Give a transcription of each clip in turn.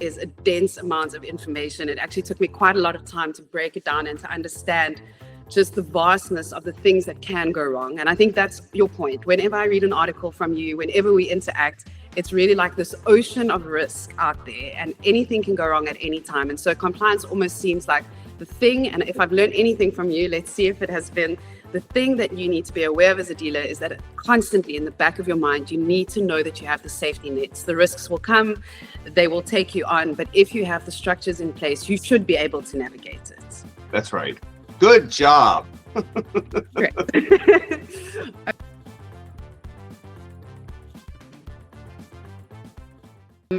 is a dense amount of information. It actually took me quite a lot of time to break it down and to understand just the vastness of the things that can go wrong. And I think that's your point. Whenever I read an article from you, whenever we interact, it's really like this ocean of risk out there, and anything can go wrong at any time. And so compliance almost seems like the thing. And if I've learned anything from you, let's see if it has been the thing that you need to be aware of as a dealer, is that constantly in the back of your mind, you need to know that you have the safety nets. The risks will come, they will take you on, but if you have the structures in place, you should be able to navigate it. That's right. Good job. Great.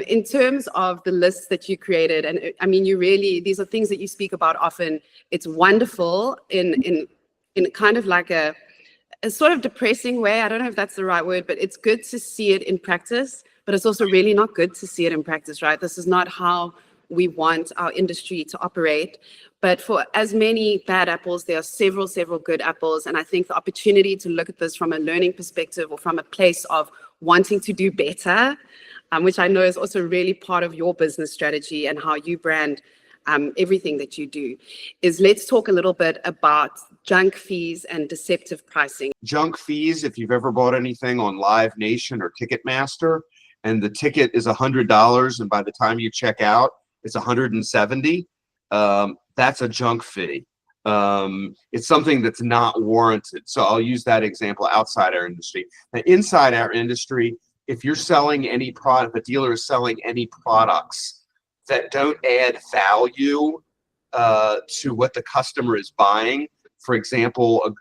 In terms of the lists that you created, and I mean, these are things that you speak about often. It's wonderful in kind of like a sort of depressing way. I don't know if that's the right word, but it's good to see it in practice, but it's also really not good to see it in practice, right? This is not how we want our industry to operate. But for as many bad apples, there are several good apples. And I think the opportunity to look at this from a learning perspective or from a place of wanting to do better, which I know is also really part of your business strategy and how you brand everything that you do, is let's talk a little bit about junk fees and deceptive pricing. Junk fees, if you've ever bought anything on Live Nation or Ticketmaster, and the ticket is $100, and by the time you check out, it's $170, that's a junk fee. It's something that's not warranted. So I'll use that example outside our industry. Now, inside our industry, if you're selling any product, the dealer is selling any products that don't add value to what the customer is buying. For example,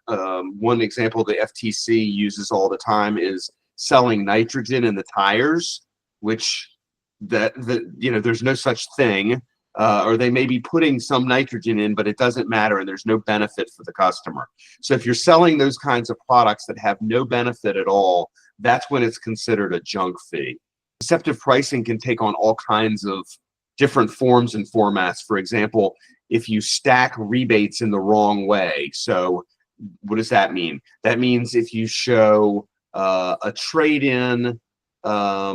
one example the FTC uses all the time is selling nitrogen in the tires, which there's no such thing, or they may be putting some nitrogen in, but it doesn't matter, and there's no benefit for the customer. So if you're selling those kinds of products that have no benefit at all, that's when it's considered a junk fee. Deceptive pricing can take on all kinds of different forms and formats. For example, if you stack rebates in the wrong way. So what does that mean? That means if you show a trade-in, a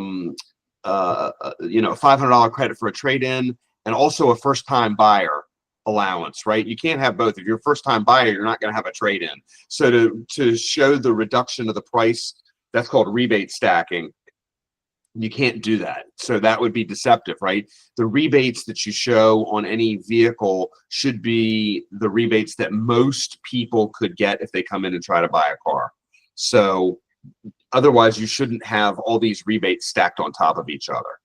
$500 credit for a trade-in, and also a first-time buyer allowance, right? You can't have both. If you're a first-time buyer, you're not going to have a trade-in. So to show the reduction of the price, that's called rebate stacking. You can't do that. So that would be deceptive, right? The rebates that you show on any vehicle should be the rebates that most people could get if they come in and try to buy a car. So otherwise, you shouldn't have all these rebates stacked on top of each other.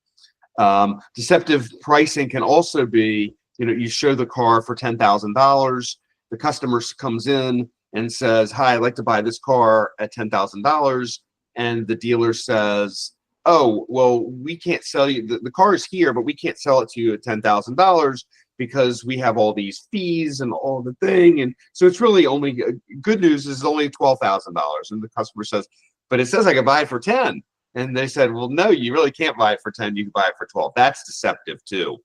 Deceptive pricing can also be, you show the car for $10,000. The customer comes in and says, "Hi, I'd like to buy this car at $10,000." And the dealer says, "Oh, well, we can't sell you, the car is here, but we can't sell it to you at $10,000 because we have all these fees and all the thing." And so it's really only, good news is only $12,000. And the customer says, "But it says I can buy it for 10. And they said, "Well, no, you really can't buy it for 10. You can buy it for 12. That's deceptive too.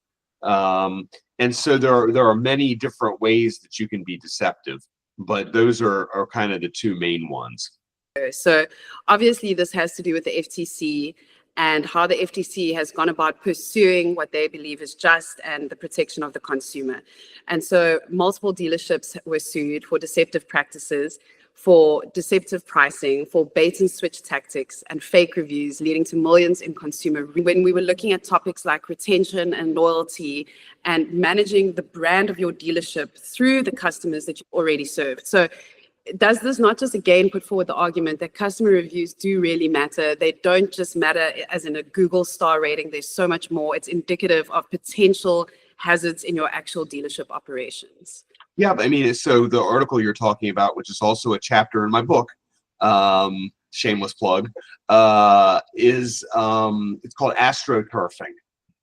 And so there are many different ways that you can be deceptive, but those are kind of the two main ones. So obviously this has to do with the FTC and how the FTC has gone about pursuing what they believe is just and the protection of the consumer. And so multiple dealerships were sued for deceptive practices, for deceptive pricing, for bait and switch tactics and fake reviews, leading to millions in consumer. When we were looking at topics like retention and loyalty and managing the brand of your dealership through the customers that you already served. So does this not just again put forward the argument that customer reviews do really matter? They don't just matter as in a Google star rating. There's so much more. It's indicative of potential hazards in your actual dealership operations. Yeah, I mean, so the article you're talking about, which is also a chapter in my book, shameless plug, is it's called astroturfing.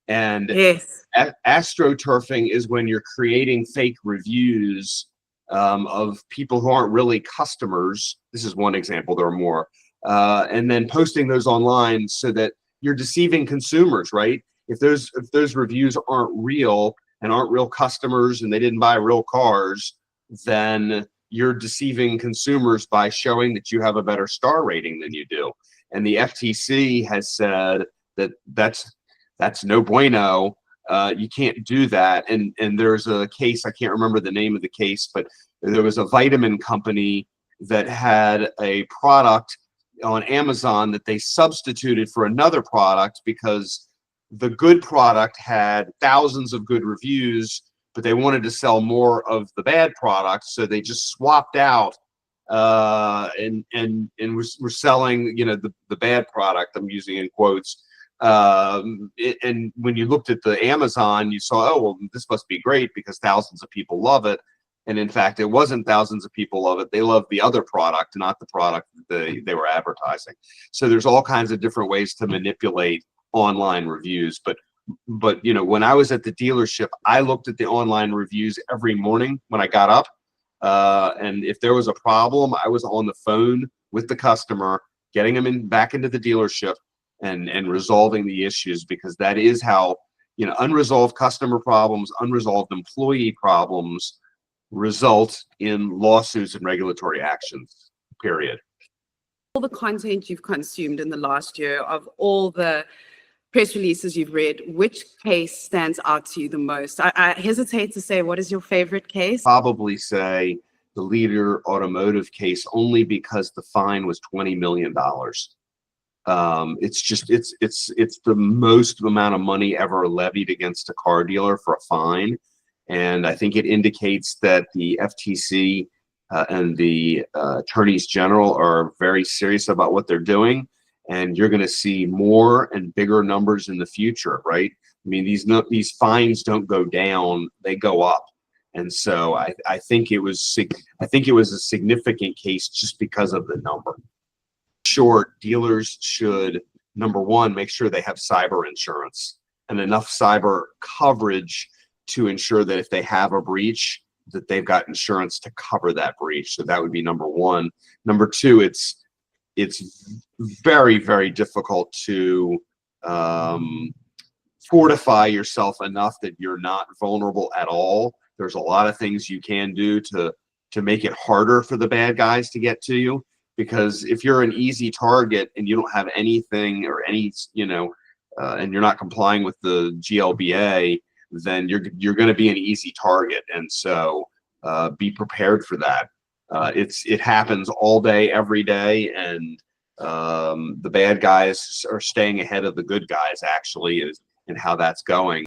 And yes, astroturfing is when you're creating fake reviews of people who aren't really customers. This is one example, there are more. And then posting those online so that you're deceiving consumers, right? If those reviews aren't real and aren't real customers and they didn't buy real cars, then you're deceiving consumers by showing that you have a better star rating than you do. And the FTC has said that that's no bueno. You can't do that. And there's a case, I can't remember the name of the case, but there was a vitamin company that had a product on Amazon that they substituted for another product because the good product had thousands of good reviews, but they wanted to sell more of the bad product, so they just swapped out and we're selling, you know, the bad product, I'm using in quotes. And when you looked at the Amazon, you saw, oh, well, this must be great because thousands of people love it. And in fact, it wasn't thousands of people love it. They loved the other product, not the product that they were advertising. So there's all kinds of different ways to manipulate online reviews. But you know, when I was at the dealership, I looked at the online reviews every morning when I got up. And if there was a problem, I was on the phone with the customer, getting them back into the dealership and resolving the issues, because that is how, you know, unresolved customer problems, unresolved employee problems result in lawsuits and regulatory actions, period. All the content you've consumed in the last year, of all the press releases you've read, which case stands out to you the most? I hesitate to say, what is your favorite case? Probably say the Leader Automotive case, only because the fine was $20 million. It's just, it's the most amount of money ever levied against a car dealer for a fine. And I think it indicates that the FTC and the attorneys general are very serious about what they're doing. And you're going to see more and bigger numbers in the future, right? I mean, these fines don't go down; they go up. And so I think it was a significant case just because of the number. Sure, dealers should, number one, make sure they have cyber insurance and enough cyber coverage to ensure that if they have a breach, that they've got insurance to cover that breach. So that would be number one. Number two, it's very, very difficult to fortify yourself enough that you're not vulnerable at all. There's a lot of things you can do to make it harder for the bad guys to get to you, because if you're an easy target and you don't have anything or any, you know, and you're not complying with the GLBA, then you're going to be an easy target. And so be prepared for that. It happens all day, every day, and the bad guys are staying ahead of the good guys, actually, and how that's going.